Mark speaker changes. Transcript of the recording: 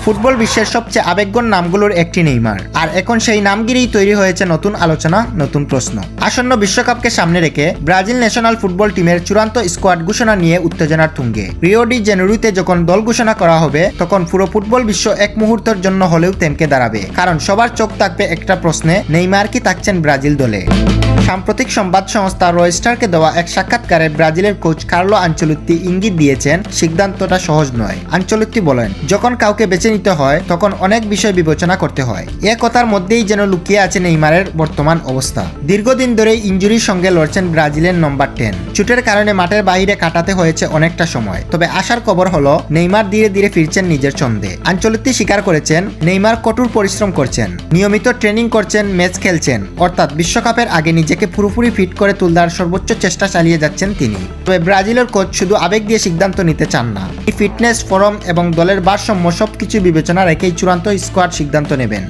Speaker 1: Football বিশ্বের সবচেয়ে আবেগঘন নামগুলোর একটি নেইমার, আর এখন সেই নামগিরেই তৈরি হয়েছে নতুন আলোচনা, নতুন প্রশ্ন। আসন্ন বিশ্বকাপকে সামনে রেখে ব্রাজিল ন্যাশনাল ফুটবল টিমের চূড়ান্ত স্কোয়াড ঘোষণা নিয়ে উত্তেজনার তুঙ্গে। রিও ডি জেনেরোতে যখন দল ঘোষণা করা হবে, তখন পুরো ফুটবল বিশ্ব এক মুহূর্তের জন্য হলেও থেমকে দাঁড়াবে, কারণ সবার চোখ থাকবে একটা প্রশ্নে, নেইমার কি থাকছেন ব্রাজিল দলে? সাম্প্রতিক সংবাদ সংস্থা রয়টার্সকে দেওয়া এক সাক্ষাৎকারে ব্রাজিলের কোচ কার্লো আনচেলত্তি ইঙ্গিত দিয়েছেন সিদ্ধান্তটা সহজ নয়। আনচেলত্তি বলেন, যখন কাউকে বেছে নিতে হয় তখন অনেক বিষয় বিবেচনা করতে হয়। এ কথার মধ্যেই যেন লুকিয়ে আছে নেইমারের বর্তমান অবস্থা। দীর্ঘদিন ধরে ইনজুরির সঙ্গে লড়ছেন ব্রাজিলের নম্বর 10। চোটের কারণে মাঠের বাইরে কাটাতে হয়েছে অনেকটা সময়। তবে আশার খবর হলো, নেইমার ধীরে ধীরে ফিরছেন নিজের ছন্দে। আনচেলত্তি স্বীকার করেছেন, নেইমার কঠোর পরিশ্রম করছেন, নিয়মিত ট্রেনিং করছেন, ম্যাচ খেলছেন, অর্থাৎ বিশ্বকাপের আগে নিজেকে পুরোপুরি ফিট করে তোলার সর্বোচ্চ চেষ্টা চালিয়ে যাচ্ছেন তিনি। তবে ব্রাজিলের কোচ শুধু আবেগ দিয়ে সিদ্ধান্ত নিতে চান না, ফিটনেস, ফর্ম এবং দলের ভারসাম্য সবকিছু বিবেচনা রেখেই চূড়ান্ত স্কোয়াড সিদ্ধান্ত নেবেন।